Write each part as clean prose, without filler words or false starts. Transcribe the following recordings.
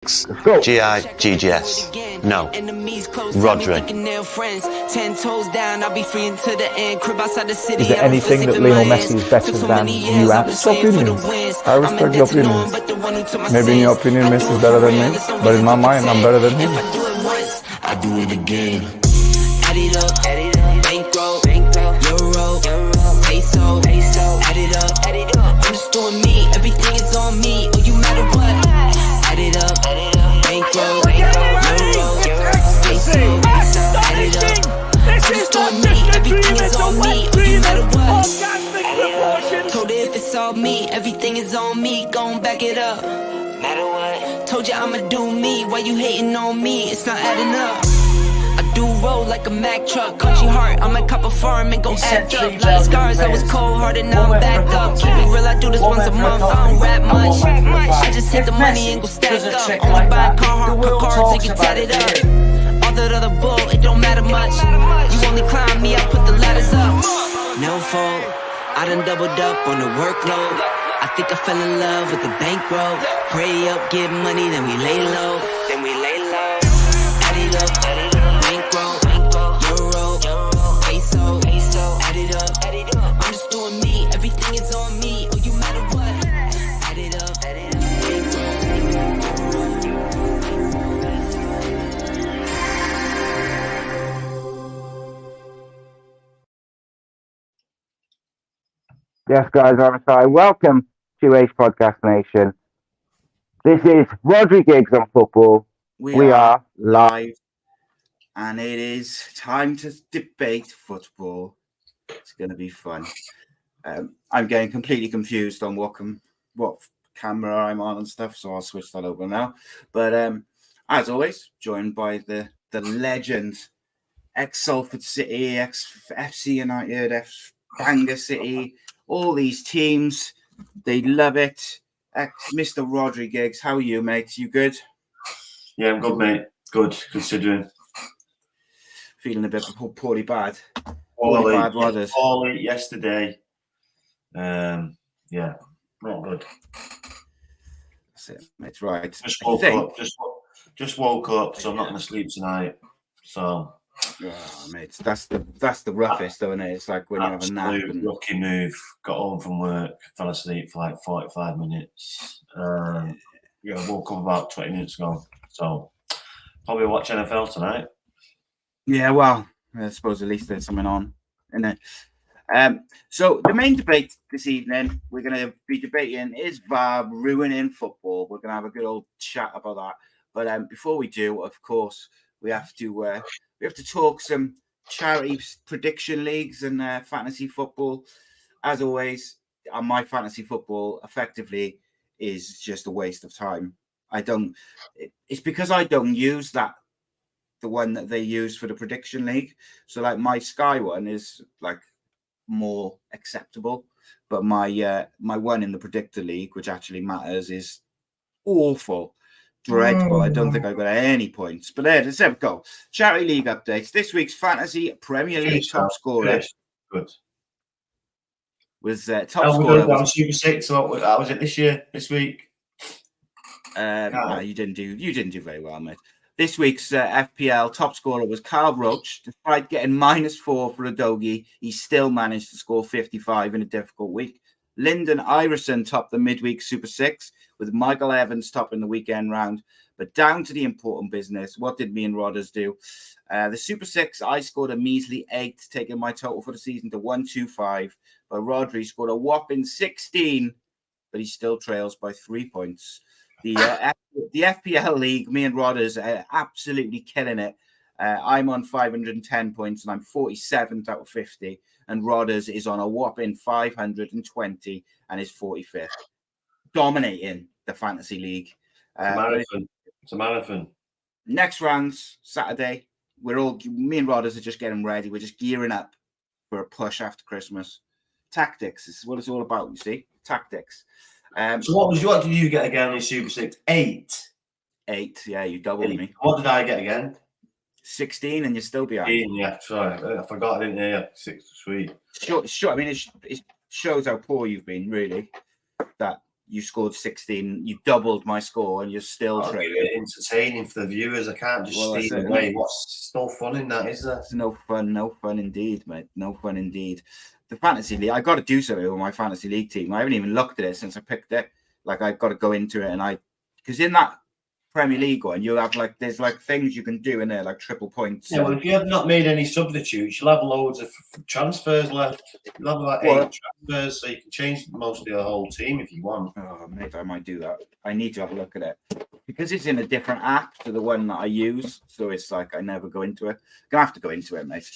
Let's go. G-I-G-G-S. No. Rhodri. Is there anything that Lionel Messi is better than you at? It's opinions. I respect your opinions. Maybe in your opinion Messi is better than me, but in my mind I'm better than him. I do it again. Add it up, bankroll, euro, peso, add it up. I'm just doing me, everything is on me. Oh, you matter what? Add it up, bankroll, euro, peso, add it up. I'm just doing me, everything is on me. Oh, you matter what? Told her if it's all me, everything is on me. Gon' back it up. Matter what? Told you I'ma do me. Why you hating on me? It's not adding up. I do roll like a Mack truck. Country heart, I'm a cop a farm and go act up. Lot of scars, I was cold-hearted, now I'm back up. Keep it real, I do this once a month, I don't rap much. I just hit the money and go stack up. Only buy cards and get tatted up. All that other bull, it don't matter much. You only climb me, I put the ladders up. No fault, I done doubled up on the workload. I think I fell in love with the bankroll. Pray up, get money, then we lay low. Add it up, bankroll, euro, peso, add it up. I'm just doing me, everything is on me. Oh, you matter what? Add it up, Yes, guys, I'm sorry. Welcome to Ace Podcast Nation. This is Rhodri Giggs on football. We are live, and it is time to debate football. It's going to be fun. I'm getting completely confused on what camera I'm on and stuff, so I'll switch that over now. But as always, joined by the legend, ex-Salford City, ex-FC United, ex-Bangor City, all these teams, they love it. Mr. Rhodri Giggs, how are you, mate? You good? Yeah, I'm good, mate. Good, considering. Feeling a bit poorly bad. Poorly yesterday. Yeah, not good. That's it, mate. Right. Just woke up. Just woke up, so I'm not going to sleep tonight. So. Oh, mate, that's the roughest, though, isn't it? It's like when you have a nap. Lucky move. Got home from work, fell asleep for like 45 minutes. Woke up about 20 minutes ago. So probably watch NFL tonight. Yeah, well, I suppose at least there's something on, isn't it? So the main debate this evening, we're going to be debating, is VAR ruining football? We're going to have a good old chat about that. But before we do, of course, we have to talk some charity prediction leagues and fantasy football. As always, my fantasy football effectively is just a waste of time. It's because I don't use the one that they use for the prediction league. So like my Sky one is like more acceptable, but my one in the predictor league, which actually matters, is awful. Dreadful. I don't think I got any points. But let's have a go. Charity League updates. This week's Fantasy Premier League top scorer was top scorer. Was Super 6. So how was it this week? No, you didn't do very well, mate. This week's FPL top scorer was Carl Roach. Despite getting -4 for a doggy, he still managed to score 55 in a difficult week. Lyndon Iverson topped the midweek Super 6, with Michael Evans topping the weekend round. But down to the important business, what did me and Rodders do? The Super 6, I scored a measly 8, taking my total for the season to 125. But Rhodri scored a whopping 16, but he still trails by 3 points. The FPL League, me and Rodders are absolutely killing it. I'm on 510 points, and I'm 47th out of 50. And Rodders is on a whopping 520 and is 45th. Dominating the fantasy league. It's a marathon. Next round's Saturday. Me and Rodders are just getting ready. We're just gearing up for a push after Christmas. Tactics. This is what it's all about, you see. Tactics. So what did you get again in Super 6? 8? 8, yeah, you doubled me. What did I get again? 16, and you're still behind. Yeah, sorry. I forgot I didn't hear you. 6, sweet. Sure. I mean, it shows how poor you've been, really. That you scored 16, you doubled my score, and you're still trading. Entertaining for the viewers. I can't just steal away. It's no fun in that, is there? It's no fun indeed, mate. No fun indeed. The fantasy league, I got to do something with my fantasy league team. I haven't even looked at it since I picked it. Like, I've got to go into it, and because in that Premier League one, you have there's things you can do in there, like triple points. Yeah, well, if you have not made any substitutes, you'll have loads of transfers left. You'll have about 8 transfers, so you can change most of your whole team if you want. Oh, maybe I might do that. I need to have a look at it because it's in a different app to the one that I use. So it's like I never go into it. Gonna have to go into it, mate.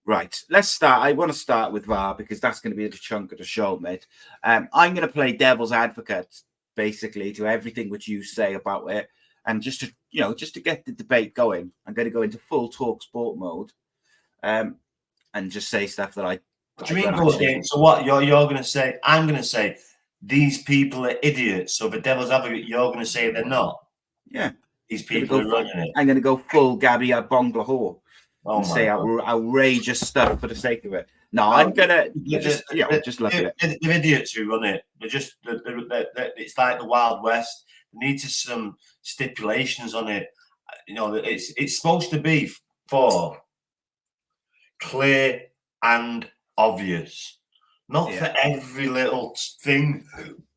Right, let's start. I want to start with VAR because that's going to be the chunk of the show, mate. I'm going to play devil's advocate, basically, to everything which you say about it, and just to get the debate going. I'm going to go into full talk sport mode, and just say stuff that I. Do you mean go against? So what you're going to say? I'm going to say these people are idiots. So the devil's advocate, you're going to say they're not. Yeah, these people are running it. I'm going to go full Gabby Bonglahor. And say outrageous stuff for the sake of it. No, I'm gonna just look at it. The idiots who run it, it's like the Wild West. There needs some stipulations on it. It's supposed to be for clear and obvious, not for every little thing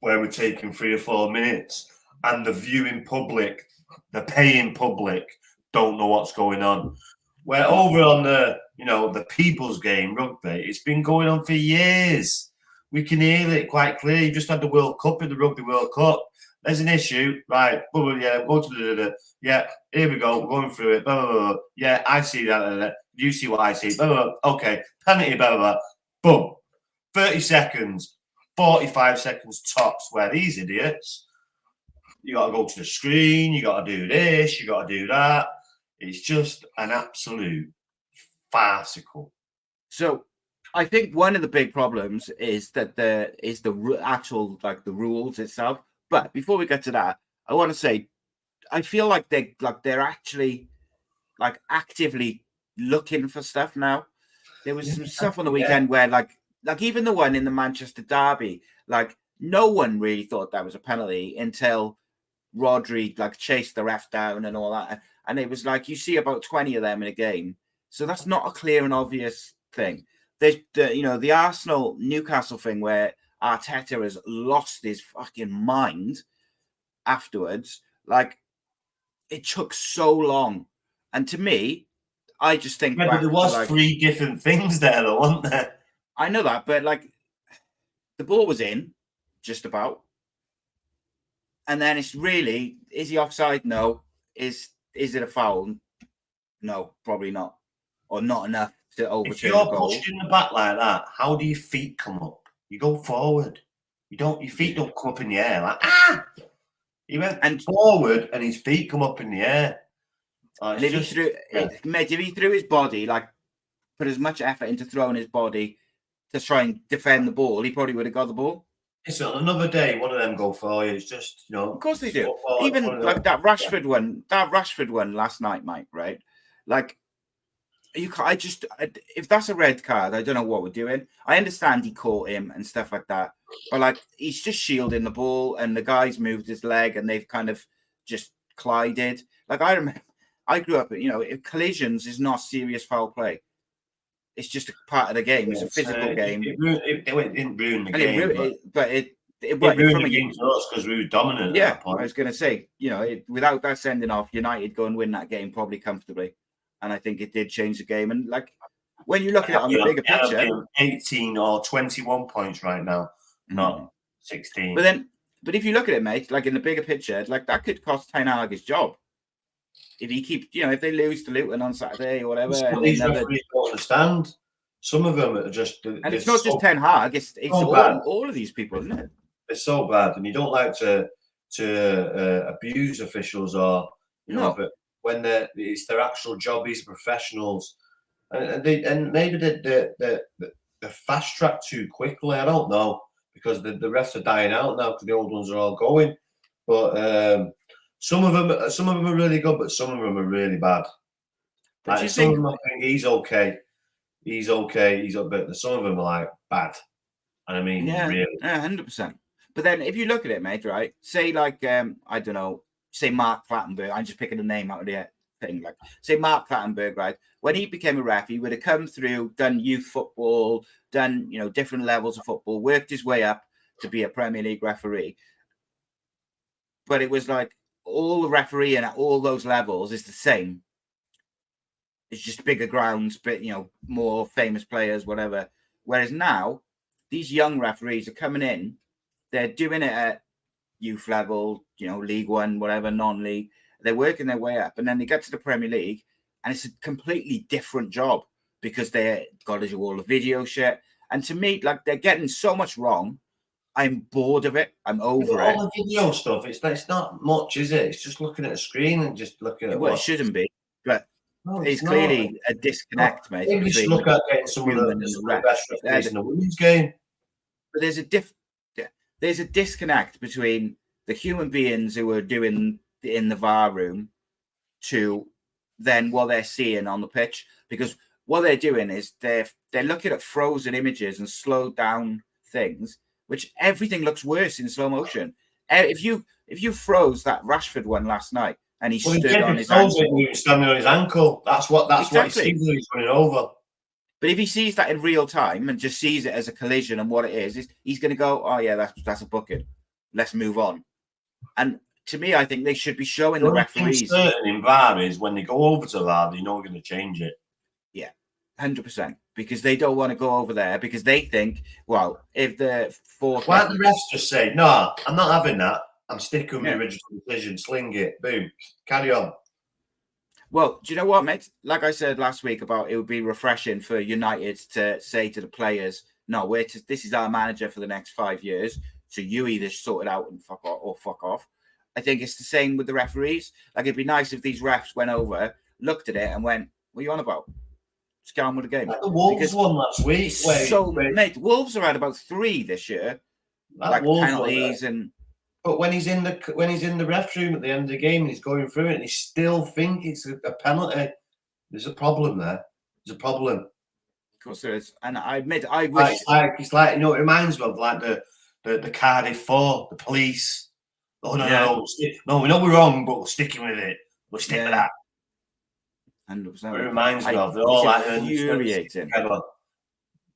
where we're taking 3 or 4 minutes and the viewing public, the paying public, don't know what's going on. Where over on the people's game, rugby, it's been going on for years. We can hear it quite clear. You just had the World Cup in the Rugby World Cup. There's an issue, right? Yeah, go to yeah. Here we go. We're going through it. Blah, blah, blah. Yeah, I see that. You see what I see. Blah, blah, blah. Okay, penalty. Blah, blah, blah. Boom. 30 seconds, 45 seconds tops. Where these idiots, you got to go to the screen. You got to do this. You got to do that. It's just an absolute farcical. So, I think one of the big problems is that the actual the rules itself. But before we get to that, I want to say, I feel like they're actually actively looking for stuff now. There was some stuff on the weekend where even the one in the Manchester derby, no one really thought that was a penalty until Rhodri chased the ref down and all that. And it was you see about 20 of them in a game. So that's not a clear and obvious thing. There's the Arsenal Newcastle thing where Arteta has lost his fucking mind afterwards. It took so long. And to me, I just think but there was 3 different things there though, wasn't there? I know that, but the ball was in, just about. And then it's really, is he offside? No. Is it a foul? No, probably not. Or not enough to overturn the goal. If you're pushed in the back like that, how do your feet come up? You go forward. Your feet don't come up in the air He went forward and his feet come up in the air. And if he threw his body, put as much effort into throwing his body to try and defend the ball, he probably would have got the ball. It's another day, one of them go for you. It's just, Of course they do. Even that Rashford one, last night, Mike, right? If that's a red card, I don't know what we're doing. I understand he caught him and stuff like that. But he's just shielding the ball and the guy's moved his leg and they've kind of just collided. I remember, I grew up, if collisions is not serious foul play. It's just a part of the game. It's a physical game. It didn't ruin the game. It ruined the game for us because we were dominant. Yeah, at that point. I was going to say, without that sending off, United go and win that game probably comfortably. And I think it did change the game. And when you look at it on the bigger picture, 18 or 21 points right now, not 16. But if you look at it, mate, in the bigger picture, that could cost Ten Hag his job. If he keeps, if they lose to Luton on Saturday or whatever, these referees don't understand. Some of them are just, and it's not just Ten Hag; it's all of these people, isn't it? It's so bad, and you don't like to abuse officials or but when it's their actual job, these professionals, and maybe the fast track too quickly. I don't know because the refs are dying out now because the old ones are all going, but. Some of them are really good, but some of them are really bad. Some of them I think he's okay. But some of them are bad. And I mean, really. 100%. But then if you look at it, mate, right? Say like, I don't know, say Mark Clattenburg. I'm just picking a name out of the thing. Like, say Mark Clattenburg, right? When he became a ref, he would have come through, done youth football, done, different levels of football, worked his way up to be a Premier League referee. But it was like all the refereeing at all those levels is the same. It's just bigger grounds, but, more famous players, whatever. Whereas now, these young referees are coming in, they're doing it at youth level, League One, whatever, non-league. They're working their way up, and then they get to the Premier League, and it's a completely different job because they've got to do all the video shit. And to me, like, they're getting so much wrong. I'm bored of it. I'm over it. All the video stuff, it's not much, is it? It's just looking at a screen and just looking at it shouldn't be, but it's clearly a disconnect, mate. Maybe just look at getting some of the best referees in the women's game. But there's a disconnect between the human beings who are doing in the VAR room to then what they're seeing on the pitch, because what they're doing is they're looking at frozen images and slowed down things, which everything looks worse in slow motion. If you froze that Rashford one last night and he stood on his ankle, he was standing on his ankle. That's what exactly. He's running over. But if he sees that in real time and just sees it as a collision and what it is he's going to go, oh yeah, that's a booking. Let's move on. And to me, I think they should be showing the referees. Certain in VAR is when they go over to VAR, they know they're going to change it. Yeah, 100%. Because they don't want to go over there because they think, well, if the fourth. Why don't the refs just say, no, I'm not having that. I'm sticking with my original decision. Sling it. Boom. Carry on. Well, do you know what, mate? Like I said last week about it would be refreshing for United to say to the players, no, this is our manager for the next 5 years. So you either sort it out and fuck off or fuck off. I think it's the same with the referees. Like, it'd be nice if these refs went over, looked at it and went, what are you on about? Just get on with the game. Like the Wolves won last week. Mate, Wolves are at about 3 this year. Like penalties and. But when he's in the ref room at the end of the game and he's going through it and he still think it's a penalty, there's a problem there. There's a problem. Of course there is. And I admit, I wish. It's like, it reminds me of like the Cardiff 4, the police. Oh, no, we know we're wrong, but we're sticking with it. We'll stick with that. 100%. It reminds me of. They're all like infuriating.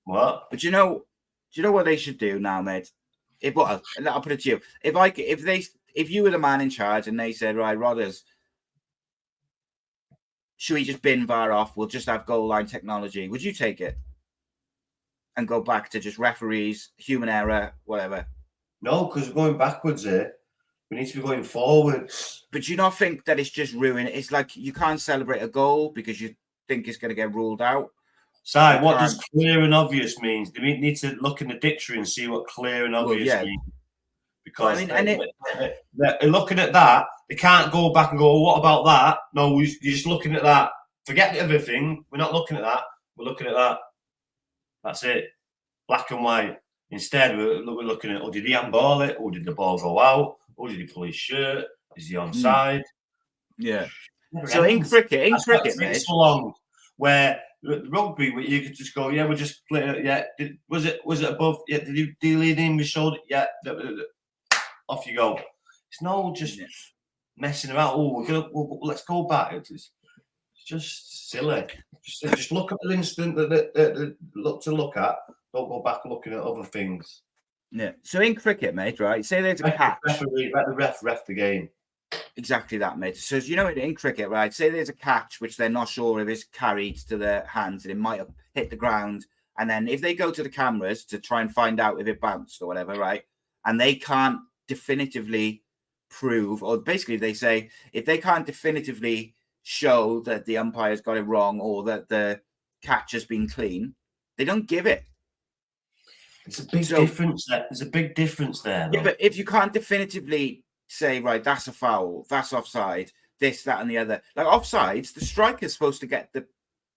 What? But do you know what they should do now, mate? I'll put it to you. If you were the man in charge and they said, right, Rodders, should we just bin VAR off? We'll just have goal line technology. Would you take it? And go back to just referees, human error, whatever? No, because we're going backwards here. We need to be going forwards. But do you not think that it's just ruined? It's like you can't celebrate a goal because you think it's going to get ruled out. Si, what does clear and obvious means? They need to look in the dictionary and see what clear and obvious means. Because they're looking at that, they can't go back and go, well, what about that? No, you're just looking at that. Forget everything. We're not looking at that. We're looking at that. That's it. Black and white. Instead, we're looking at, did he handball it? Or did the ball go out? Or did he pull his shirt? Is he onside? Yeah. So in cricket, mate. So long where rugby, where you could just go, we're just playing it. Yeah, was it above? Yeah, did he lead in with shoulder? Yeah, off you go. It's no just messing about. Let's go back. It's just silly. Just look at the instant that look at. Don't go back looking at other things. Yeah. So in cricket, mate, right? Say there's a catch. Let the ref the game. Exactly that, mate. So in cricket, right? Say there's a catch which they're not sure if it's carried to their hands and it might have hit the ground. And then if they go to the cameras to try and find out if it bounced or whatever, right? And they can't definitively prove, or basically they say if they can't definitively show that the umpire's got it wrong or that the catch has been clean, they don't give it. It's a big difference. There's a big difference there. Yeah, but if you can't definitively say, right, that's a foul, that's offside, this, that, and the other. Like offsides, the striker's supposed to get the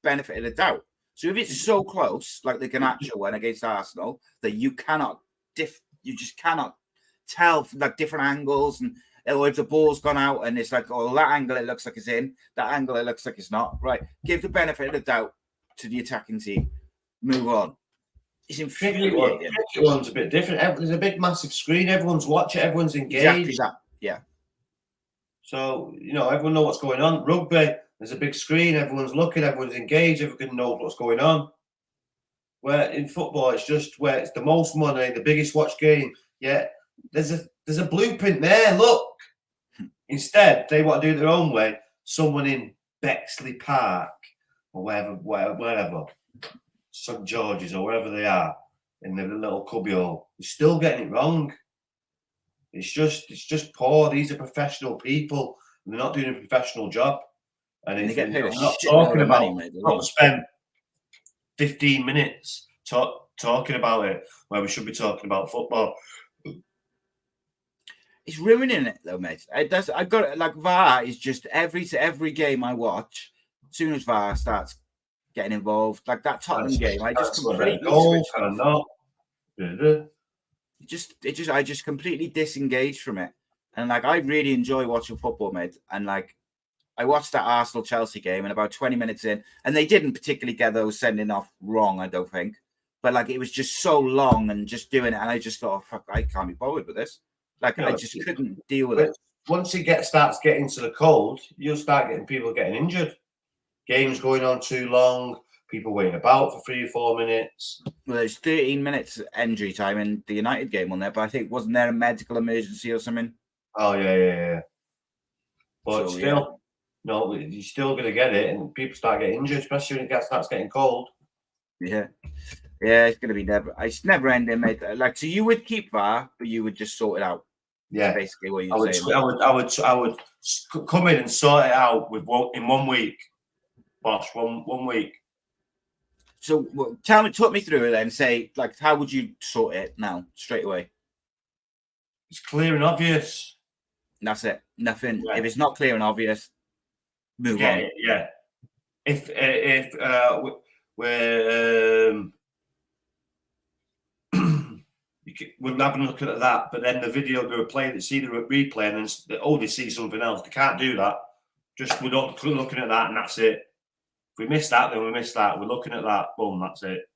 benefit of the doubt. So if it's so close, like the Garnacho one against Arsenal, that you just cannot tell like different angles, and or if the ball's gone out and it's like, that angle it looks like it's in, that angle it looks like it's not. Right, give the benefit of the doubt to the attacking team. Move on. It's infuriating. Cricket one's a bit different. There's a big, massive screen. Everyone's watching. Everyone's engaged. Exactly that. Yeah. So, everyone knows what's going on. Rugby, there's a big screen. Everyone's looking. Everyone's engaged. Everyone knows what's going on. Where in football, it's just where it's the most money, the biggest watch game. Yeah, there's a blueprint there. Look. Instead, they want to do it their own way. Someone in Bexley Park or wherever, St George's or wherever they are, in the little cubbyhole, they're still getting it wrong. It's just poor. These are professional people, and they're not doing a professional job. And they get paid not talking about money, not spend 15 minutes talking about it, where we should be talking about football. It's ruining it though, mate. I got like VAR is just every game I watch. As soon as VAR starts getting involved, like that Tottenham game, I just completely I just completely disengaged from it. And like I really enjoy watching football, mate. And like I watched that Arsenal Chelsea game, and about 20 minutes in, and they didn't particularly get those sending off wrong, I don't think. But like it was just so long and just doing it, and I just thought, fuck, I can't be bothered with this. Like I just couldn't deal with it. Once it starts getting to the cold, you'll start getting people getting injured. Games going on too long, people waiting about for 3 or 4 minutes. Well, there's 13 minutes injury time in the United game on there, but I think wasn't there a medical emergency or something? Oh yeah. But so, still, no, you're still gonna get it, and people start getting injured, especially when it starts getting cold. Yeah, it's gonna be it's never ending, mate. Like, so you would keep VAR, but you would just sort it out. Yeah, that's basically what you're saying. I would come in and sort it out in 1 week. Bosh, one week. So talk me through it then. Say, like, how would you sort it now, straight away? It's clear and obvious. That's it. Nothing. Yeah. If it's not clear and obvious, move on. Yeah. If we're we're having a look at that, but then the video they were playing, they see the replay, and then they see something else. They can't do that. Just we're not looking at that, and that's it. If we miss that, then we miss that. We're looking at that. Boom, that's it.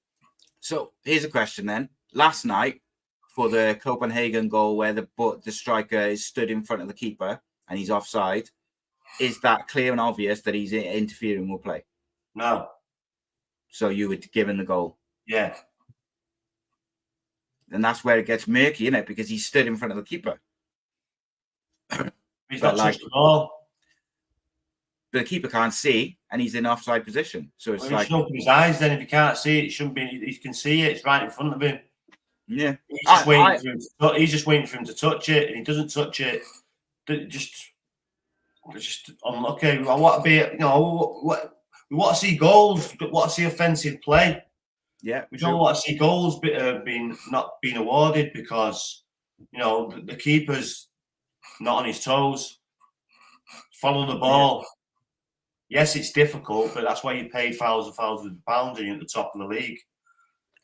So here's a question then. Last night, for the Copenhagen goal where the striker is stood in front of the keeper and he's offside, is that clear and obvious that he's interfering with play? No. So you would give him the goal? Yeah. And that's where it gets murky, isn't it? Because he stood in front of the keeper. He's not touched the ball. But the keeper can't see, and he's in offside position. So it's he should open his eyes then. If he can't see it, it shouldn't be. He can see it. It's right in front of him. Yeah. He's just waiting for him to touch it, and he doesn't touch it. Just unlucky. I want to be. We want to see goals. We want to see offensive play. Yeah. We don't want to see goals not being awarded because the keeper's not on his toes. Follow the ball. Yeah. Yes, it's difficult, but that's why you pay thousands and thousands of pounds and you're at the top of the league.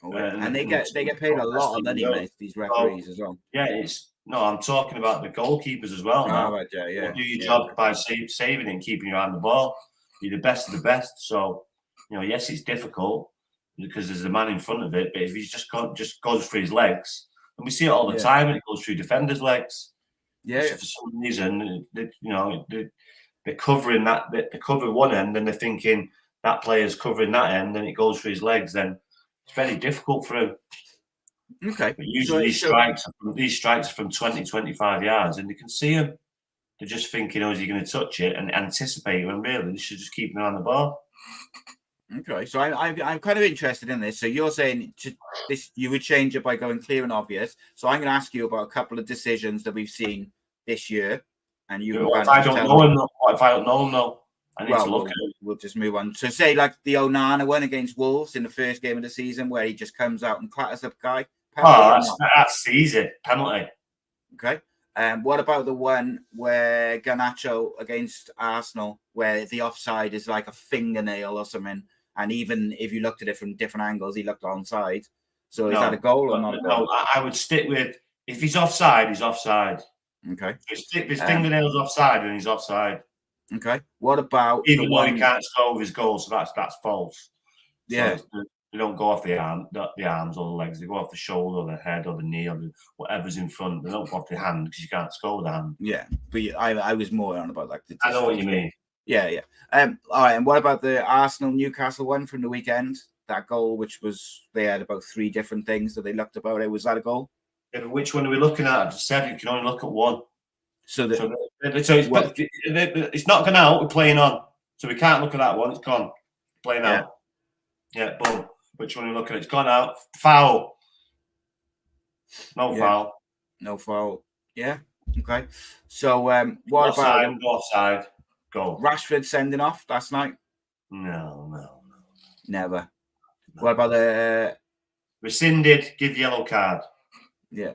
And they get paid a lot of money, mate, these referees as well. Yeah, I'm talking about the goalkeepers as well. Now. Right, yeah. Do your job by saving it and keeping your eye on the ball. You're the best of the best. So, yes, it's difficult because there's a man in front of it, but if he just goes through his legs, and we see it all the time, and it goes through defenders' legs. Yeah. For some reason, they're covering that. They're covering one end, and they're thinking that player's covering that end, and it goes through his legs. Then it's very difficult for him. Okay. But usually these strikes are from 20, 25 yards, and they can see him. They're just thinking, is he going to touch it and anticipate when really they should just keep an eye on the ball. Okay, so I'm kind of interested in this. So you're saying you would change it by going clear and obvious. So I'm going to ask you about a couple of decisions that we've seen this year, and if I don't know him, I need to look at it. We'll just move on. So say like the Onana one against Wolves in the first game of the season, where he just comes out and clatters the guy. That's easy penalty. Okay. What about the one where Garnacho against Arsenal, where the offside is like a fingernail or something? And even if you looked at it from different angles, he looked onside. So is that a goal or not a goal? No, I would stick with, if he's offside, he's offside. Okay. If his fingernail's offside, then he's offside. Okay. What about even though he can't score with his goal? So that's false. Yeah. So They don't go off the arms or the legs. They go off the shoulder, or the head, or the knee, or whatever's in front. They don't go off the hand because you can't score with the hand. Yeah, but I was more on about like the I know what you mean. Yeah. All right. And what about the Arsenal Newcastle one from the weekend? That goal, which was they had about 3 different things that they looked about it. Was that a goal? Yeah, but which one are we looking at? I just said you can only look at one. So it's not gone out. We're playing on, so we can't look at that one. It's gone. Playing out. Yeah, boom. Which one are we looking at? It's gone out. Foul. No foul. No foul. Yeah. Okay. So what offside, about offside? Go. Rashford sending off last night? No. Never. No. What about the rescinded? Give yellow card. Yeah.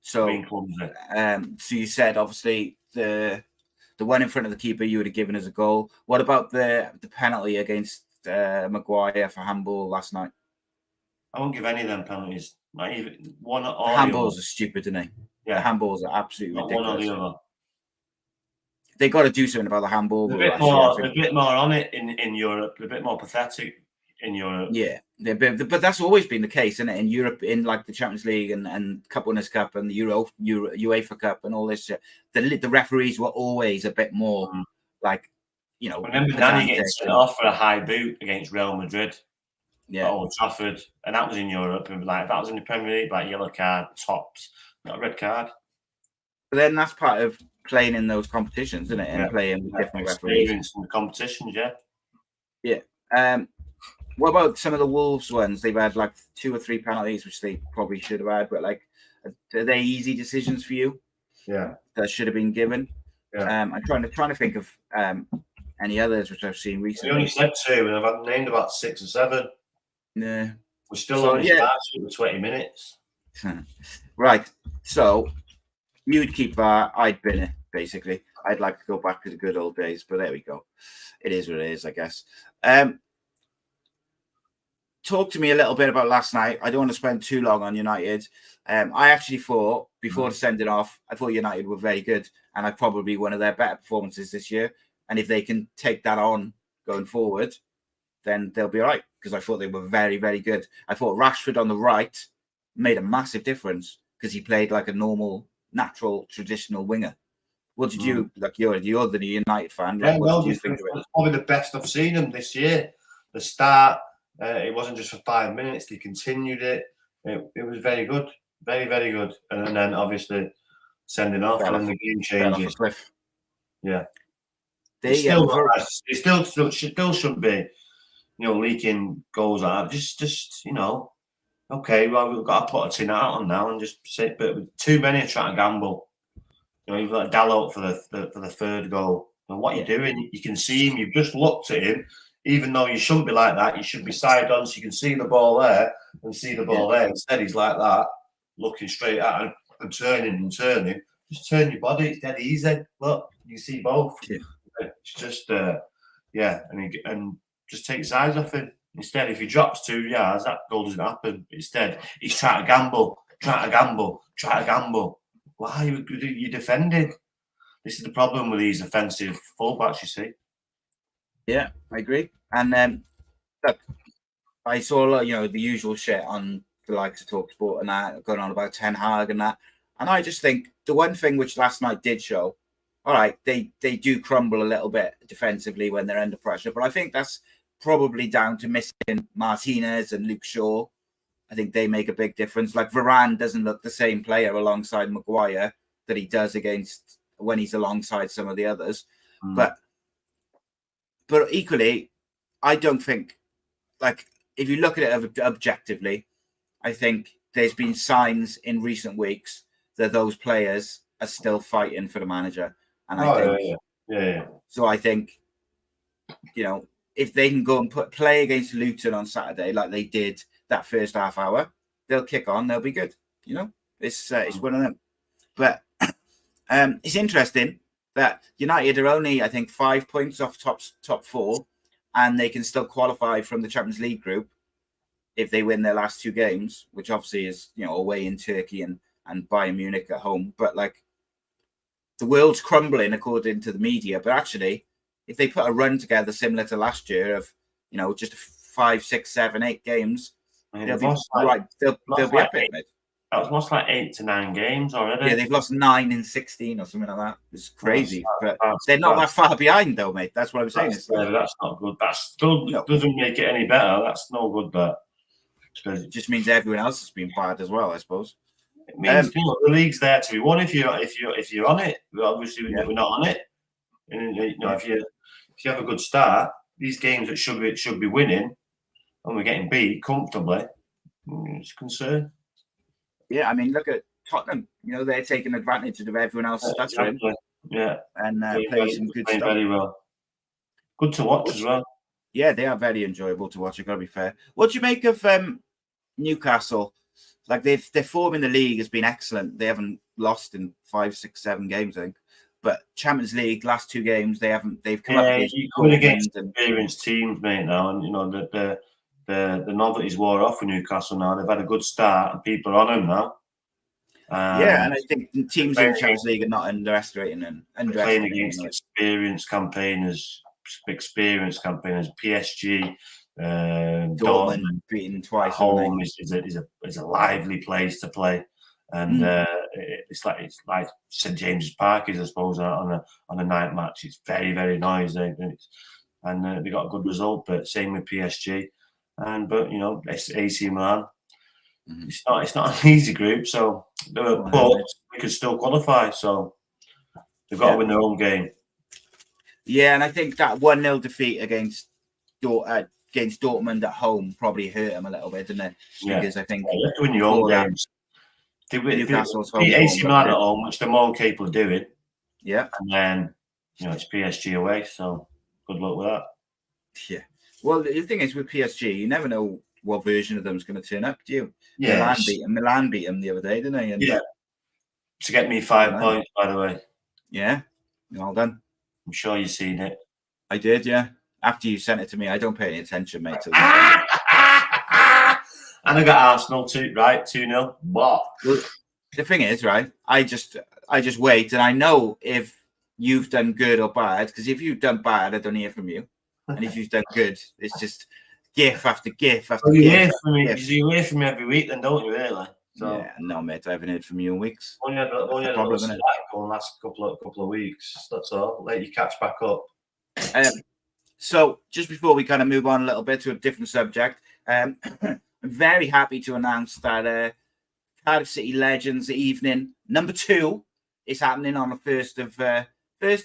So you said obviously the one in front of the keeper you would have given as a goal. What about the penalty against Maguire for handball last night? I won't give any of them penalties. Not even one or handballs are stupid, isn't they? Yeah, the handballs are absolutely ridiculous. One or the other. They got to do something about the handball. A bit more on it in Europe. A bit more pathetic in Europe. Yeah, but that's always been the case, isn't it? In Europe, in like the Champions League and Cup Winners' Cup and the UEFA Cup and all this shit, the referees were always a bit more like, you know. I remember Danny getting sent off for a high boot against Real Madrid. Yeah, at Old Trafford, and that was in Europe. And like that was in the Premier League, like yellow card, tops, not a red card. But then that's part of playing in those competitions, isn't it? And playing with different referees. Experience in the competitions, yeah. Yeah. What about some of the Wolves ones? They've had like 2 or 3 penalties, which they probably should have had, but like, are they easy decisions for you? Yeah, that should have been given. Yeah. I'm trying to think of any others which I've seen recently. We only said 2, and I've named about 6 or 7. Yeah, we're still only starting with 20 minutes. Right. So you'd keep VAR, I'd bin it. Basically, I'd like to go back to the good old days, but there we go. It is what it is, I guess. Talk to me a little bit about last night. I don't want to spend too long on United. I actually thought, before sending off, I thought United were very good, and I probably one of their better performances this year. And if they can take that on going forward, then they'll be all right, because I thought they were very, very good. I thought Rashford on the right made a massive difference because he played like a normal, natural, traditional winger. What did you, like, you're the United fan. Like, what did you think of it? It's probably the best I've seen him this year. The start, it wasn't just for 5 minutes. They continued it. It was very good. Very, very good. And then obviously sending off and then the game changes. Yeah. It still shouldn't be, leaking goals out. Just okay, well, we've got to put a tin out on now and just sit. But with too many are trying to gamble. You've got Dalot for the third goal. And what you're doing, you can see him. You've just looked at him, even though you shouldn't be like that. You should be side on, so you can see the ball there and see the ball there. Instead, he's like that, looking straight at him and turning. Just turn your body. It's dead easy. Look, you see both. Yeah. It's just and just take his eyes off him. Instead, if he drops 2 yards, that goal doesn't happen. Instead, he's trying to gamble. Why are you defending? This is the problem with these offensive fullbacks, you see. Yeah, I agree. And look, I saw a lot, the usual shit on the likes of TalkSport and that, going on about Ten Hag and that. And I just think the one thing which last night did show, all right, they do crumble a little bit defensively when they're under pressure, but I think that's probably down to missing Martinez and Luke Shaw. I think they make a big difference. Like Varane doesn't look the same player alongside Maguire that he does against when he's alongside some of the others. But equally, I don't think, like, if you look at it objectively, I think there's been signs in recent weeks that those players are still fighting for the manager. And I think, so I think, if they can go and play against Luton on Saturday, like they did that first half hour, they'll kick on, they'll be good. It's one of them. But it's interesting that United are only, I think, 5 points off top 4, and they can still qualify from the Champions League group if they win their last 2 games, which obviously is, away in Turkey and Bayern Munich at home. But like, the world's crumbling according to the media. But actually, if they put a run together similar to last year of, just 5, 6, 7, 8 games, They'll be right. They'll be up it, mate. That was lost like 8 to 9 games already. Yeah, they've lost 9 in 16 or something like that. It's crazy. But they're not that far behind, though, mate. That's what I'm saying. That's not good. That still doesn't make it any better. That's no good. But it just means everyone else has been bad as well, I suppose. It means the league's there to be won if you're on it. Obviously, we're not on it. And if you have a good start, these games that should be winning, and we're getting beat comfortably, it's a concern. Yeah, I mean, look at Tottenham. They're taking advantage of everyone else's stuttering. Yeah, and playing some good stuff. Very well. Good to watch as well. Yeah, they are very enjoyable to watch. I've got to be fair. What do you make of Newcastle? Like their form in the league has been excellent. They haven't lost in 5, 6, 7 games, I think. But Champions League last 2 games, they've come up against experienced teams, mate. Now, and the novelties wore off for Newcastle. Now they've had a good start, and people are on them now. And I think teams in the Champions League are not underestimating them. Playing against experienced campaigners, PSG, Dortmund beaten twice. Home is a lively place to play, and it's like St James's Park is, I suppose, on a night match. It's very, very noisy, and they got a good result. But same with PSG, but it's A.C.E. Milan. It's not an easy group, so but we could still qualify. So they've got to win their own game. Yeah, and I think that 1-0 defeat against Dortmund at home probably hurt them a little bit, didn't it? Because I think you have to win your own games. Newcastle's home. AC Milan at home, which they're more capable of doing. Yeah, and then it's PSG away, so good luck with that. Yeah. Well, the thing is with PSG, you never know what version of them is going to turn up, do you? Yeah. Milan beat them the other day, didn't they? And to get me 5 points, by the way. Yeah, well done. I'm sure you've seen it. I did, yeah. After you sent it to me, I don't pay any attention, mate. And I got Arsenal 2-0. What? Well, the thing is, right? I just wait, and I know if you've done good or bad. Because if you've done bad, I don't hear from you, and if you've done good, it's just gif after gif after gif. You hear from me every week, then, don't you? Really? So, yeah, no, mate. I haven't heard from you in weeks. Only had a little slack on the last couple of weeks. That's all. Let you catch back up. So, just before we kind of move on a little bit to a different subject, I'm very happy to announce that Cardiff City Legends Evening #2 is happening on the 1st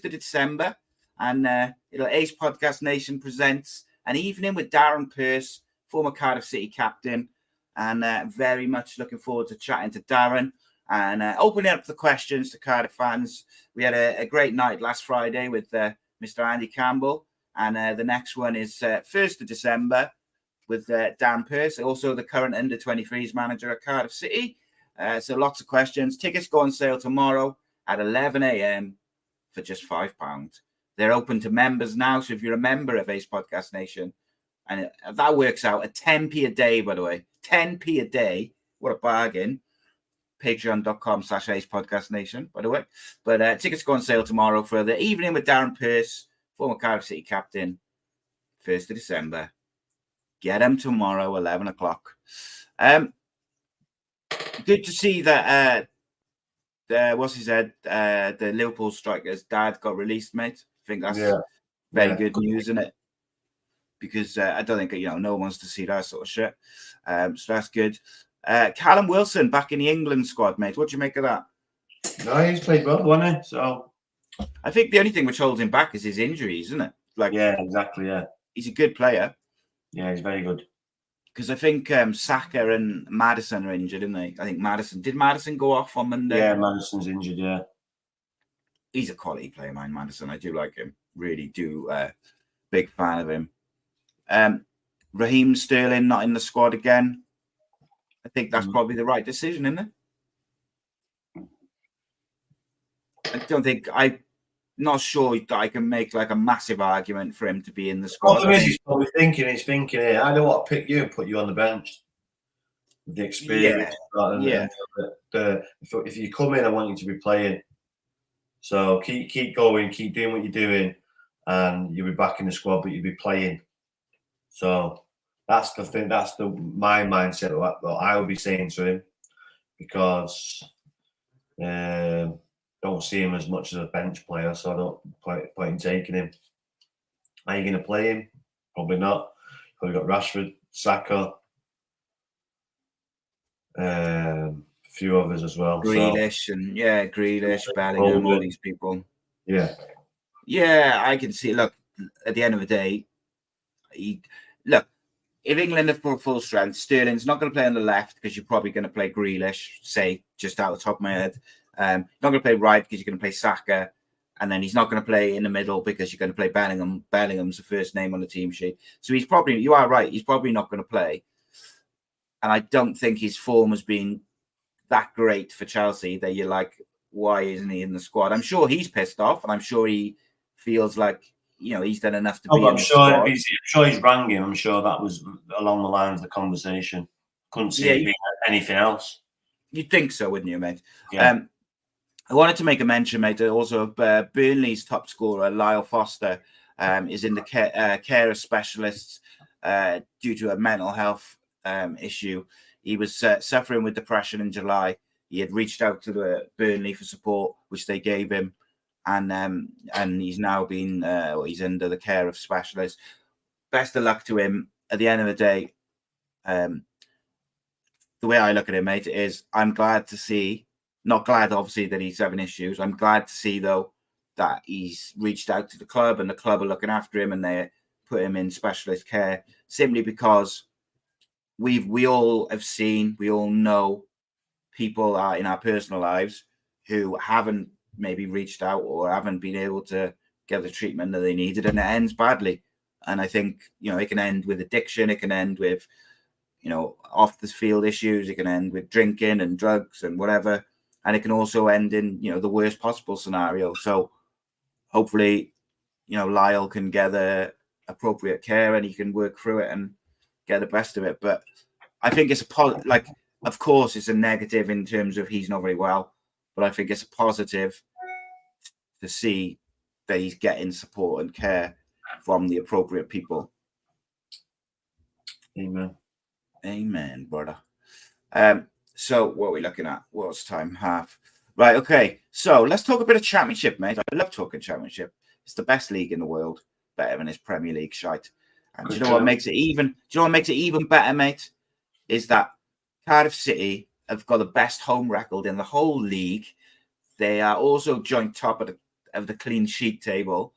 of December, and Ace Podcast Nation presents an evening with Darren Pearce, former Cardiff City captain, and very much looking forward to chatting to Darren and opening up the questions to Cardiff fans. We had a great night last Friday with Mr. Andy Campbell. And the next one is 1st of December with Dan Pearce, also the current under-23s manager at Cardiff City. So lots of questions. Tickets go on sale tomorrow at 11 a.m. for just £5. They're open to members now. So if you're a member of Ace Podcast Nation, and that works out at 10p a day, by the way. 10p a day. What a bargain. Patreon.com/Ace Podcast Nation, by the way. But tickets go on sale tomorrow for the evening with Darren Pearce, former Cardiff City captain, 1st of December. Get them tomorrow, 11 o'clock. Good to see that, the Liverpool striker's dad got released, mate. I think that's very good news, isn't it? Because I don't think, no one wants to see that sort of shit. So that's good. Callum Wilson back in the England squad, mate. What do you make of that? No, he's played well, hasn't he? So I think the only thing which holds him back is his injuries, isn't it? Yeah, exactly. Yeah, he's a good player. Yeah, he's very good. Because I think Saka and Maddison are injured, aren't they? I think Did Maddison go off on Monday? Yeah, Maddison's injured. Yeah, he's a quality player, man. Maddison, I do like him. Really do. Big fan of him. Raheem Sterling not in the squad again. I think that's probably the right decision, isn't it? I'm not sure that I can make like a massive argument for him to be in the squad. He's probably thinking, hey, I don't want to pick you and put you on the bench with the experience. If you come in, I want you to be playing. So keep going, keep doing what you're doing, and you'll be back in the squad, but you'll be playing. So That's the thing. That's my mindset that I will be saying to him, because don't see him as much as a bench player, so I don't point in taking him. Are you going to play him? Probably not. We've got Rashford, Saka, a few others as well. Grealish and Grealish, Bellingham, all these people. Yeah. Yeah, I can see. Look, at the end of the day, if England have put full strength, Sterling's not going to play on the left because you're probably going to play Grealish, say, just out the top of my head. Not going to play right because you're going to play Saka. And then he's not going to play in the middle because you're going to play Bellingham. Bellingham's the first name on the team sheet. So you are right, he's probably not going to play. And I don't think his form has been that great for Chelsea that you're like, why isn't he in the squad? I'm sure he's pissed off, and I'm sure he feels like, he's done enough to be in the squad. I'm sure he's rang him. I'm sure that was along the lines of the conversation. Couldn't see it being anything else. You'd think so, wouldn't you, mate? Yeah. I wanted to make a mention, mate, also of Burnley's top scorer, Lyle Foster, is in the care of specialists due to a mental health issue. He was suffering with depression in July. He had reached out to the Burnley for support, which they gave him, and he's now been he's under the care of specialists. Best of luck to him. At the end of the day, the way I look at it, mate, is I'm glad to see. Not glad, obviously, that he's having issues. I'm glad to see, though, that he's reached out to the club and the club are looking after him and they put him in specialist care, simply because we all have seen, we all know people are in our personal lives who haven't maybe reached out or haven't been able to get the treatment that they needed, and it ends badly. And I think, it can end with addiction. It can end with, off the field issues. It can end with drinking and drugs and whatever. And it can also end in, the worst possible scenario. So hopefully, Lyle can get the appropriate care and he can work through it and get the best of it. But I think it's of course, it's a negative in terms of he's not very well, but I think it's a positive to see that he's getting support and care from the appropriate people. Amen, brother. So what are we looking at? What's time? Half. Right, okay. So let's talk a bit of Championship, mate. I love talking Championship. It's the best league in the world, better than his Premier League shite. And do you know what makes it even? Do you know what makes it even better, mate? Is that Cardiff City have got the best home record in the whole league. They are also joint top of the clean sheet table,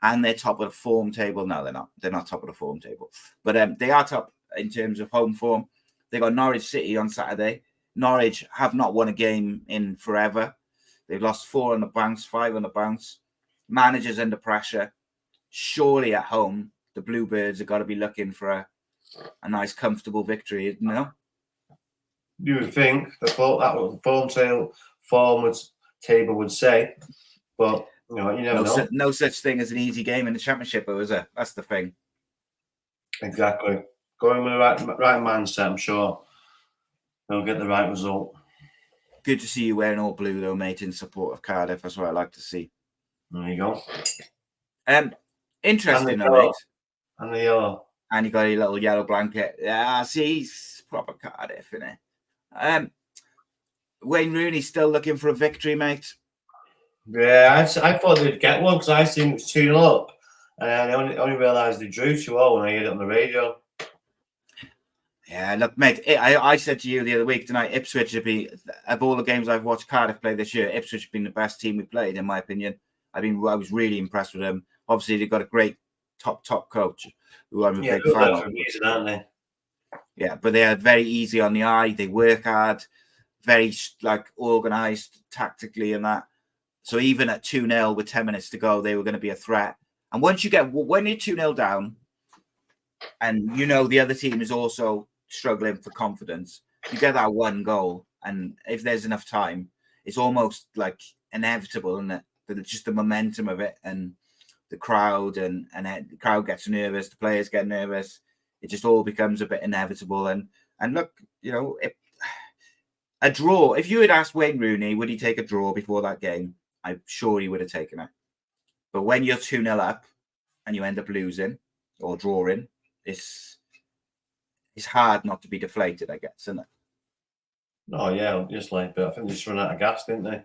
and they're top of the form table. No, they're not. They're not top of the form table, but they are top in terms of home form. They got Norwich City on Saturday. Norwich have not won a game in forever. They've lost 4 on the bounce, 5 on the bounce. Managers under pressure. Surely at home, the Bluebirds have got to be looking for a nice, comfortable victory, You would think that the form table would say, but you never know. No such thing as an easy game in the Championship, though, is there? That's the thing. Exactly. Going with the right mindset, I'm sure they'll get the right result. Good to see you wearing all blue, though, mate, in support of Cardiff. That's what I like to see. There you go. Interesting, though, mate. And the yellow. And you got a little yellow blanket. Yeah, see, he's proper Cardiff, isn't it? Wayne Rooney's still looking for a victory, mate. Yeah, I thought they'd get one because I seen it was 2-0 up. And I only realised they drew 2-0 when I heard it on the radio. Yeah, look, mate, I said to you the other week tonight, Ipswich would be, of all the games I've watched Cardiff play this year, Ipswich has been the best team we played, in my opinion. I was really impressed with them. Obviously, they've got a great top coach who I'm a big fan of. Aren't they? Yeah, but they are very easy on the eye. They work hard, very organised tactically and that. So even at 2-0 with 10 minutes to go, they were going to be a threat. And when you're 2-0 down, and the other team is also struggling for confidence, you get that one goal, and if there's enough time, it's almost like inevitable, isn't it? But just the momentum of it and the crowd, and the crowd gets nervous, the players get nervous. It just all becomes a bit inevitable. And look, a draw. If you had asked Wayne Rooney, would he take a draw before that game? I'm sure he would have taken it. But when you're 2-0 up and you end up losing or drawing, it's it's hard not to be deflated, I guess, isn't it? Oh yeah, obviously, but I think they just run out of gas, didn't they?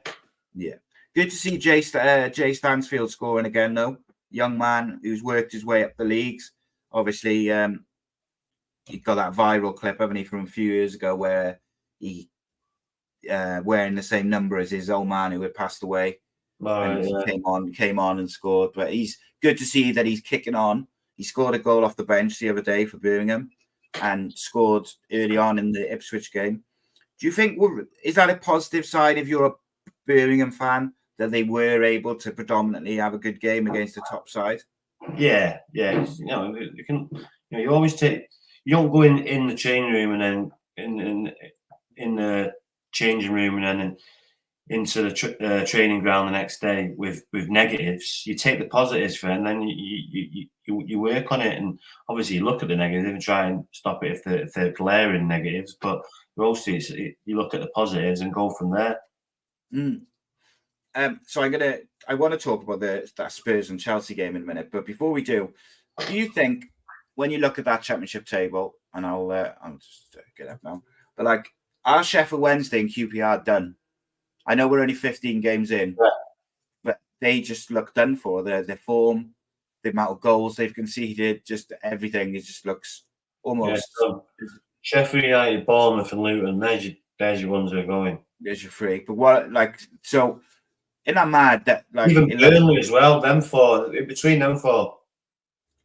Yeah. Good to see Jay Stansfield scoring again, though. Young man who's worked his way up the leagues. Obviously, he got that viral clip, haven't he, from a few years ago where he wearing the same number as his old man who had passed away. And he came on and scored. But he's good to see that he's kicking on. He scored a goal off the bench the other day for Birmingham and scored early on in the Ipswich game. Do you think, is that a positive sign if you're a Birmingham fan, that they were able to predominantly have a good game against the top side? Yeah. You always take. You don't go in the training room and then in the changing room and then into the training ground the next day with negatives. You take the positives for it, and then you work on it. And obviously, you look at the negatives and try and stop it if they're glaring negatives. But mostly, you look at the positives and go from there. So I want to talk about that Spurs and Chelsea game in a minute. But before we do you think when you look at that championship table, and I'll just get up now, but like, are Sheffield Wednesday and QPR done? I know we're only 15 games in, but they just look done for. Their form, the amount of goals they've conceded, just everything. It just looks almost. Yeah, Sheffield United, Bournemouth, and Luton. There's your ones that are going. There's your freak. But what, like, so isn't that mad that like even Burnley as well? Them four, in between them four.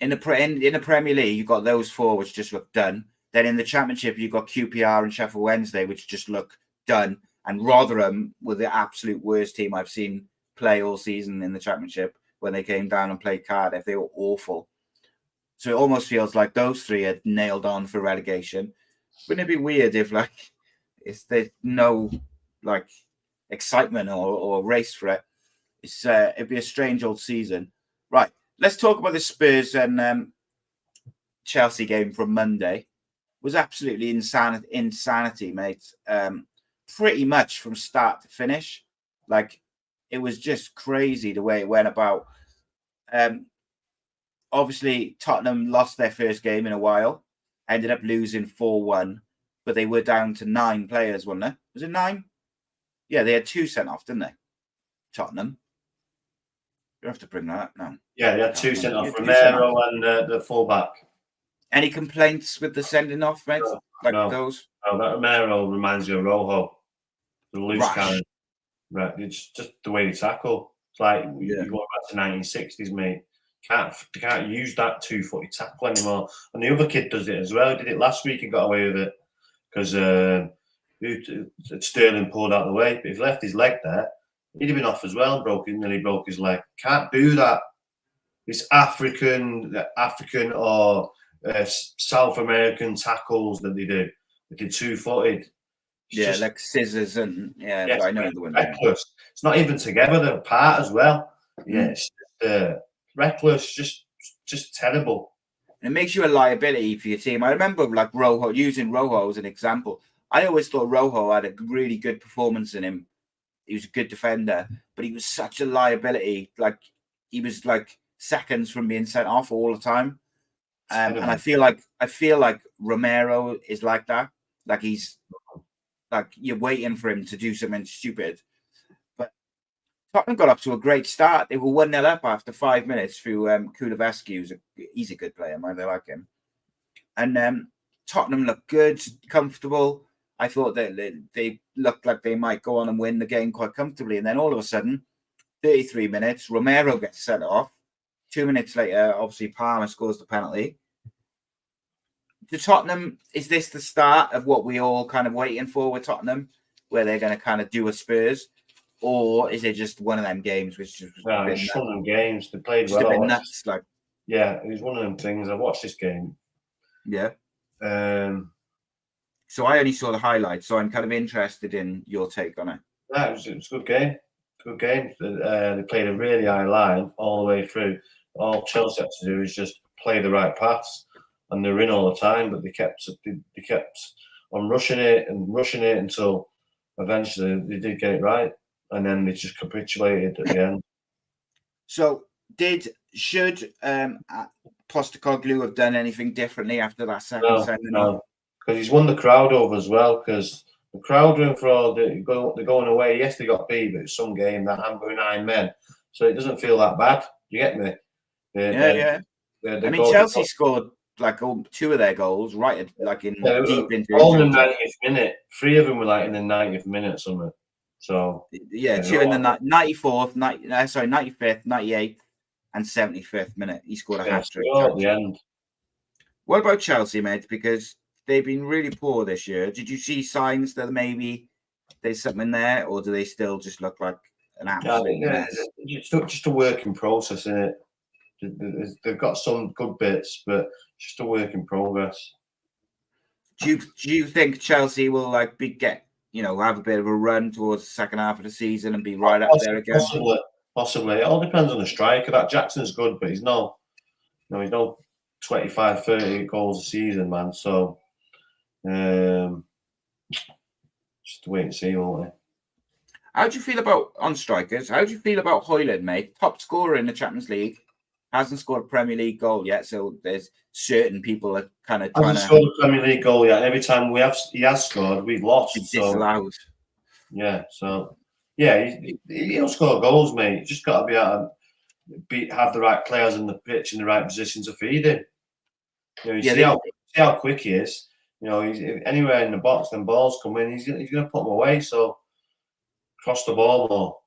In the Premier League, you've got those four which just look done. Then in the Championship, you've got QPR and Sheffield Wednesday, which just look done. And Rotherham were the absolute worst team I've seen play all season in the Championship. When they came down and played Cardiff, they were awful. So it almost feels like those three are nailed on for relegation. Wouldn't it be weird if there's no like excitement or race for it? It'd be a strange old season. Right. Let's talk about the Spurs and Chelsea game from Monday. It was absolutely insanity, mate. Pretty much from start to finish. Like, it was just crazy the way it went about. Obviously, Tottenham lost their first game in a while, ended up losing 4-1, but they were down to 9 players, wasn't it? Was it 9? Yeah, they had 2 sent off, didn't they? Tottenham. You have to bring that up now. Yeah, they had 2 sent off, Romero and the fullback. Any complaints with the sending off, mate? Those? No, that Romero reminds me of Rojo. The loose cannon. Right, it's just the way they tackle. It's like you go back to 1960s, mate. They can't use that 2-footed tackle anymore. And the other kid does it as well. He did it last week and got away with it because Sterling pulled out the way. But if he left his leg there, he'd have been off as well and nearly broke his leg. Can't do that. It's African or South American tackles that they do. They did 2-footed. Yeah, like scissors and I know the one. Reckless. It's not even together; they're apart as well. Yeah, it's just, reckless, just terrible. And it makes you a liability for your team. I remember like Rojo, using Rojo as an example. I always thought Rojo had a really good performance in him. He was a good defender, but he was such a liability. Like, he was like seconds from being sent off all the time. And I feel like Romero is like that. Like, he's like, you're waiting for him to do something stupid. But Tottenham got up to a great start. They were 1-0 up after 5 minutes through Kulusevski. He's a good player, man. They like him. And Tottenham looked good, comfortable. I thought that they looked like they might go on and win the game quite comfortably. And then all of a sudden, 33 minutes, Romero gets sent off. 2 minutes later, obviously, Palmer scores the penalty. To Tottenham, is this the start of what we all kind of waiting for with Tottenham, where they're going to kind of do a Spurs? Or is it just one of them games which just it's one of them games. They played well. A bit nuts, like. Yeah, it was one of them things. I watched this game. Yeah. So I only saw the highlights, so I'm kind of interested in your take on it. Yeah, it was a good game. Good game. They played a really high line all the way through. All Chelsea had to do is just play the right pass. And they were in all the time, but they kept on rushing it until eventually they did get it right, and then they just capitulated at the end. So, should Postecoglou have done anything differently after that second sending off? because he's won the crowd over as well. Because the crowd room for all they're going away. Yes, they got beat, but it's some game that I'm going 9 men, so it doesn't feel that bad. You get me? Yeah. I mean, Chelsea scored like 2 of their goals right at, like in deep into all in the 90th minute. 3 of them were like in the 90th minute or something. So 2 in the 94th, 95th, 98th, and 75th minute. He scored a hat trick at the end. What about Chelsea, mate? Because they've been really poor this year. Did you see signs that maybe there's something there, or do they still just look like an absolute mess? It's just a work in process, isn't it? They've got some good bits, but just a work in progress. Do you think Chelsea will have a bit of a run towards the second half of the season and be right up there again? Possibly. It all depends on the striker. That Jackson's good, but he's no 25, 30 goals a season, man. So just wait and see, won't we? How do you feel about on strikers? How do you feel about Højlund, mate? Top scorer in the Champions League. Hasn't scored a Premier League goal yet, so there's certain people that kind of hasn't scored a Premier League goal yet. And every time he has scored, we've lost. It's disallowed. Yeah, so he'll score goals, mate. You just got to be able to have the right players in the pitch in the right position to feed him. See how quick he is. He's anywhere in the box, then balls come in, he's going to put them away. So cross the ball more.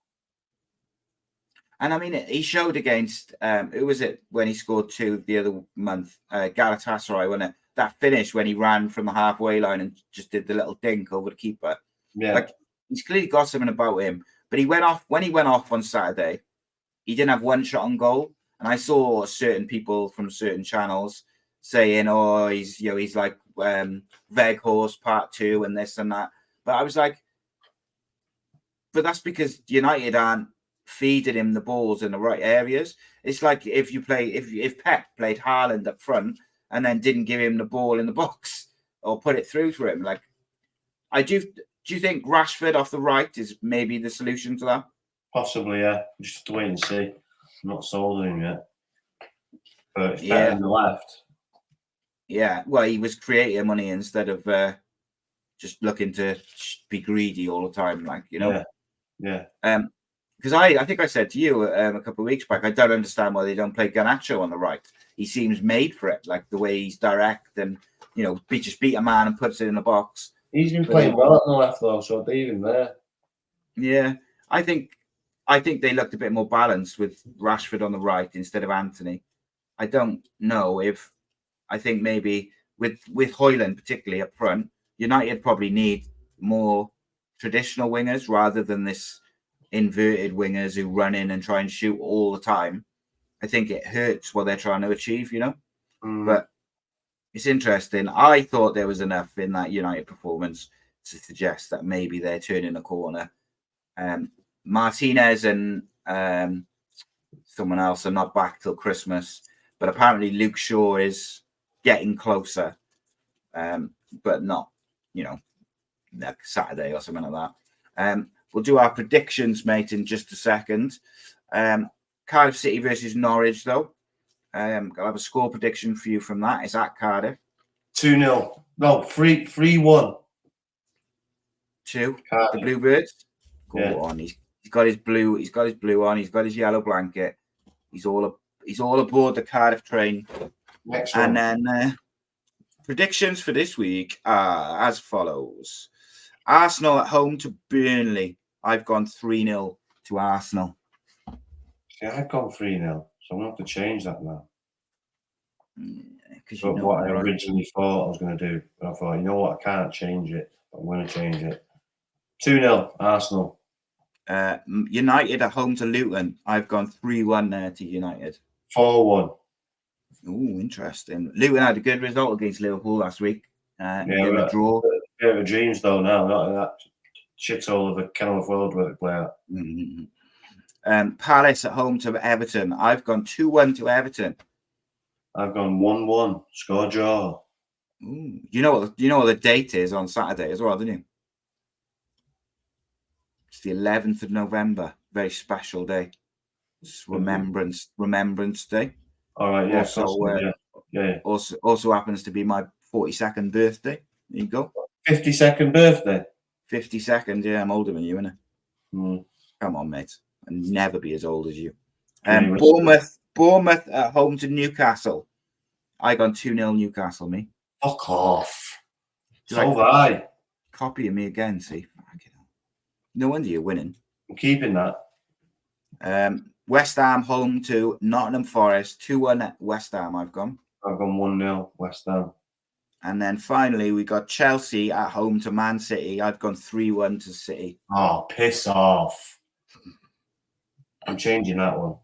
And I mean, he showed against who was it when he scored 2 the other month? Galatasaray, wasn't it? That finish when he ran from the halfway line and just did the little dink over the keeper. Yeah, he's clearly got something about him. But he went off on Saturday. He didn't have 1 shot on goal, and I saw certain people from certain channels saying, "Oh, he's like Weghorst Part 2 and this and that." But I was like, but that's because United aren't feeding him the balls in the right areas. It's like if Pep played Haaland up front and then didn't give him the ball in the box or put it through for him. Like, do you think Rashford off the right is maybe the solution to that? Possibly, yeah. Just wait and see. I'm not sold on him yet. But it's better than the left. Yeah, well, he was creating money instead of just looking to be greedy all the time, Yeah. Because I think I said to you a couple of weeks back, I don't understand why they don't play Garnacho on the right. He seems made for it, like the way he's direct and just beat a man and puts it in the box. He's been playing well at the left though, so leave him there. Yeah, I think they looked a bit more balanced with Rashford on the right instead of Anthony. I don't know if I think maybe with Højlund particularly up front, United probably need more traditional wingers rather than this inverted wingers who run in and try and shoot all the time. I think it hurts what they're trying to achieve, But it's interesting. I thought there was enough in that United performance to suggest that maybe they're turning a corner. Martinez and someone else are not back till Christmas, but apparently Luke Shaw is getting closer, but not, like Saturday or something like that. We'll do our predictions, mate, in just a second. Cardiff City versus Norwich, though. I'll have a score prediction for you from that. It's at Cardiff. 2-0. No, 3-1. 2. Cardiff. The Bluebirds. Go on. He's got his blue. He's got his blue on. He's got his yellow blanket. He's all aboard the Cardiff train. Next one. And then predictions for this week are as follows: Arsenal at home to Burnley. I've gone 3-0 to Arsenal. See, I've gone 3-0, so I'm going to have to change that now. Because what I originally thought I was going to do. But I thought, you know what, I can't change it. I'm going to change it. 2-0, Arsenal. United at home to Luton. I've gone 3-1 there to United. 4-1. Oh, interesting. Luton had a good result against Liverpool last week. A draw. Bit of dreams though now, not that shithole of a Kenilworth Road where they play at. Mm-hmm. Palace at home to Everton. I've gone 2-1 to Everton. I've gone 1-1. Score draw. Ooh. You know what the date is on Saturday as well, don't you? It's the 11th of November. Very special day. It's Remembrance Day. All right, yeah. Also happens to be my 42nd birthday. There you go. 52nd birthday. 52nd, yeah, I'm older than you, innit? Come on, mate. I'll never be as old as you. Bournemouth at home to Newcastle. I gone 2-0 Newcastle, me. Fuck off. Do So have I. Copying me again, see? No wonder you're winning. I'm keeping that. West Ham home to Nottingham Forest. 2-1 at West Ham, I've gone. I've gone 1-0 West Ham. And then finally, we got Chelsea at home to Man City. I've gone 3-1 to City. Oh, piss off. I'm changing that one.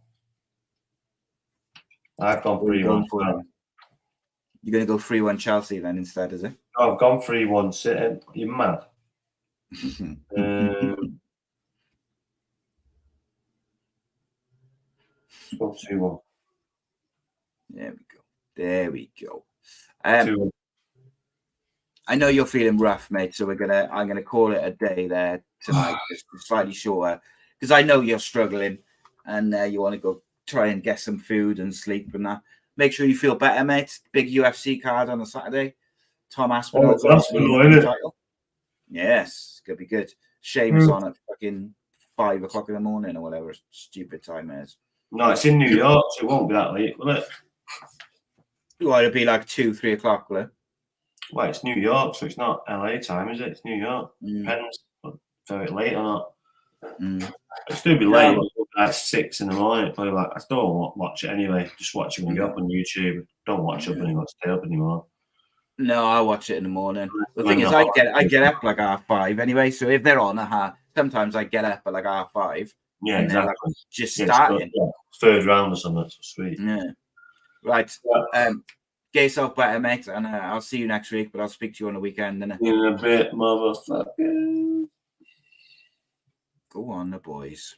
I've gone 3-1. You're going to go 3-1 Chelsea then instead, is it? Oh, I've gone 3-1 City. You're mad. 2-1. There we go. I know you're feeling rough, mate. So I'm gonna call it a day there tonight, just slightly shorter, because I know you're struggling, and you want to go try and get some food and sleep and that. Make sure you feel better, mate. Big UFC card on a Saturday. Tom Aspinall's title. Yes, it's gonna be good. Sheamus on at fucking 5 o'clock in the morning or whatever stupid time it is. No, it's in New York, so it won't be that late, will it? Well, it'll be like 2-3 o'clock, will it? Well, it's New York, so it's not LA time, is it? It's New York. Depends if it's late or not. It'll still be late. At 6 in the morning. Probably like, I still won't watch it anyway. Just watch it when you get up on YouTube. Don't watch it when you want to stay up anymore. No, I watch it in the morning. The thing is, I get up like 5:30 anyway. So if they're on sometimes I get up at like 5:30. Yeah, exactly. Like just starting. Third round or something. That's sweet. Yeah. Right. Get yourself better, mate, and I'll see you next week. But I'll speak to you on the weekend. In a bit, motherfucker. Go on, the boys.